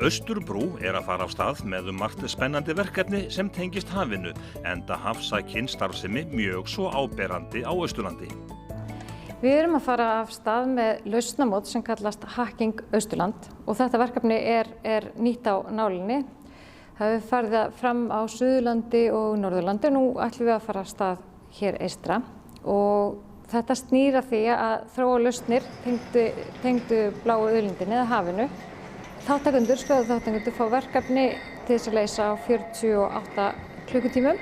Austurbrú að fara af stað með margt spennandi verkefni sem tengist hafinu, enda hafsækin starfsemi mjög svo áberandi á Austurlandi. Við erum að fara af stað með lausnamót sem kallast Hacking Austurland og þetta verkefni er nýtt á nálinni. Það hefur farið fram á Suðurlandi og Norðurlandi og nú ætlum við að fara af stað hér eystra og þetta snýr að því að þróa lausnir tengdu bláu auðlindinni eða hafinu. Skráðu þátttakendur fá verkefni til þess að leysa á 48 klukkutímum.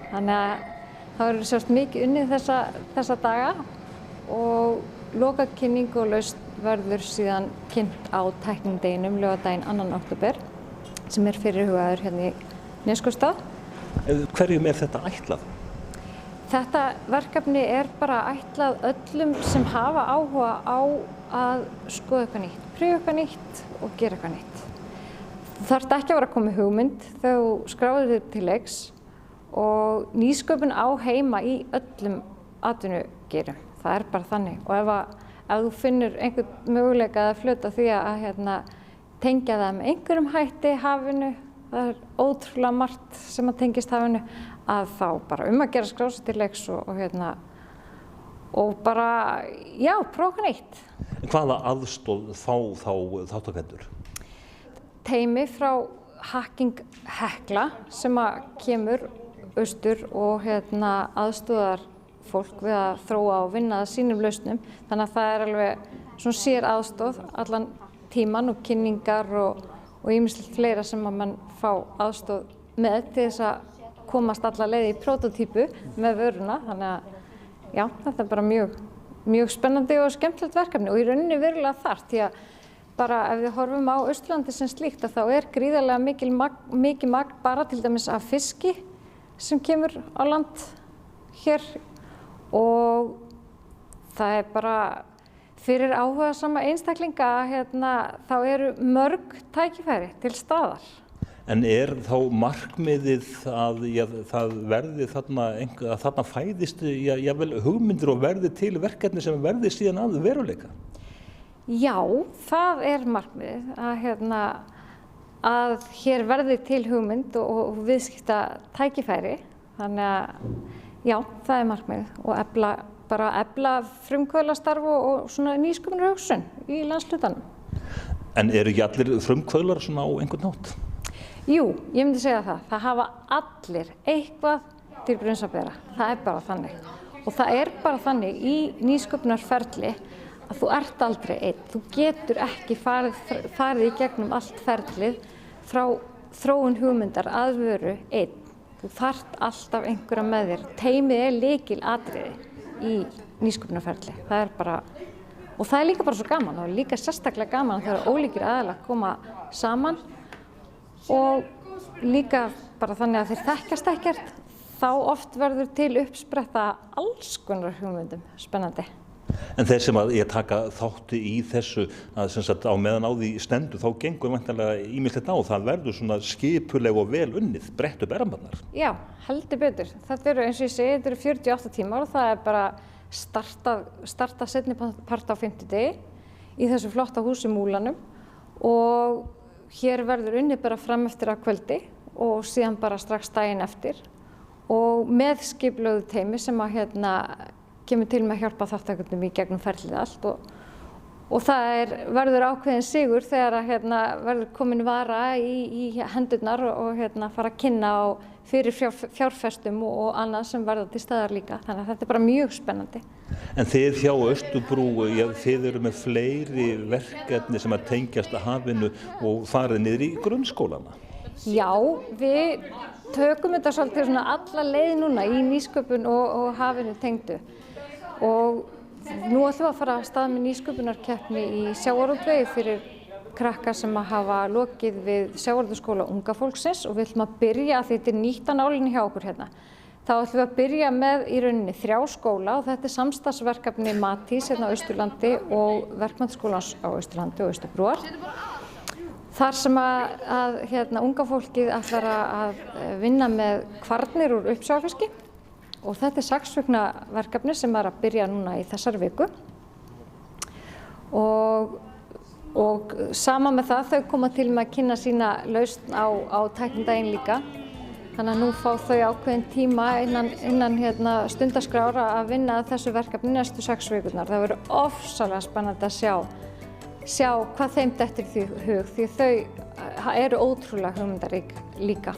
Þannig að það verður sjálfsagt mikið unnið þessa daga og lokakynning og lausn verður síðan kynnt á tæknindeginum laugardaginn 2. október sem er fyrirhugaður hérna í Neskaupstað. Hverjum þetta ætlað? Þetta verkefni er bara ætlað öllum sem hafa áhuga á að skoða eitthvað nýtt, pröfa eitthvað nýtt og gera eitthvað nýtt. Þú þarft ekki að vera að koma með hugmynd þegar þú skráðir þig til leiks og nýsköpun á heima í öllum atvinnugeirum. Það er bara þannig og ef þú finnur einhvern möguleika að fljóta því að tengja það með einhverjum hætti hafinu, það er ótrúlega margt sem að tengist hafinu, að þá bara að gera skráð sig til leiks og bara, prófa neitt. Hvaða aðstoð fá þá þátttakendur? Teymi frá Hacking Hekla sem kemur austur og aðstoðar fólk við að þróa og vinna að sínum lausnum. Þannig að það er alveg svona sér aðstoð allan tíman og kynningar og ýmislegt fleira sem að mann fá aðstoð með til þess að komast alla leið í prótótýpu með vöruna. Þannig að þetta er bara mjög spennandi og skemmtilegt verkefni og í rauninni verulega þarft því að bara ef við horfum á Austurlandi sem slíkt að þá er gríðarlega mikið magn bara til dæmis af fiski sem kemur á land hér og það er bara fyrir áhugasama einstaklinga þá eru mörg tækifæri til staðar. En þá markmiðið að það verði þarna fæðist jafnvel hugmyndir og verði til verkefni sem verði síðan að veruleika? Já, það er markmiðið að hér verði til hugmynd og viðskipta tækifæri. Þannig að það er markmiðið og efla frumkvöðlastarf og svona nýsköpunarhugsun í landshlutanum. En eru ekki allir frumkvöðlar svona á einhvern hátt? Jú, ég myndi segja það. Það hafa allir eitthvað til brunns að bera. Það er bara þannig. Og það er bara þannig í nýsköpunarferli að þú ert aldrei einn. Þú getur ekki farið í gegnum allt ferlið frá þróun hugmyndar að vöru einn. Þú þarft alltaf einhverja með þér. Teymið er lykilatriði í nýsköpunarferli. Það er bara, og það er líka bara svo gaman og líka sérstaklega gaman þegar ólíkir aðilar koma saman og líka bara þannig að þeir þekkjast ekkert, þá oft verður til uppspretta alls konar hugmyndum, spennandi. En þeir sem að taka þátt í þessu að á meðan á því stendur þá gengur væntanlega ýmislegt á og það verður svona skipuleg og vel unnið, brett upp ermarnar. Já, heldur betur. Þetta eru eins og ég segi, þetta eru 48 tímar og það er bara starta seinni part á 50 degi í þessu flotta húsi Múlanum og hér verður unnið bara fram eftir að kvöldi og síðan bara strax daginn eftir og með skipulögðu teymi sem að kemur til með að hjálpa þáttakendum í gegnum ferlið allt og það verður ákveðin sigur þegar að verður komin vara í hendurnar og fara að kynna á fyrir fjárfestum og annað sem verða til staðar líka. Þannig að þetta er bara mjög spennandi. En þið hjá Austurbrú, þið eru með fleiri verkefni sem að tengjast að hafinu og farið niður í grunnskólana? Já, við tökum þetta svolítið svona alla leið núna í nýsköpun og hafinu tengdu. Og nú ætlum við að fara af stað með nýsköpunarkeppni í sjávarútvegi fyrir krakka sem að hafa lokið við sjávarútvegsskóla unga fólksins og við ætlum að byrja, af því þetta er nýtt á nálinni hjá okkur þá ætlum við að byrja með í rauninni 3 skóla og þetta er samstarfsverkefni Matís á Austurlandi og Verkmenntaskólans á Austurlandi og Austurbrúar. Þar sem að unga fólkið ætlar að vinna með kvarnir úr uppsjávarfiski og þetta er 6 vikna verkefni sem að byrja núna í þessari viku og sama með það, þau koma til með að kynna sína lausn á tæknidaginn líka. Þannig að nú fá þau ákveðin tíma innan stundaskrár að vinna að þessu verkefni næstu 6 vikurnar. Það verður ofsalega spennandi að sjá hvað þeim dettur í hug, því þau eru ótrúlega hugmyndarík líka.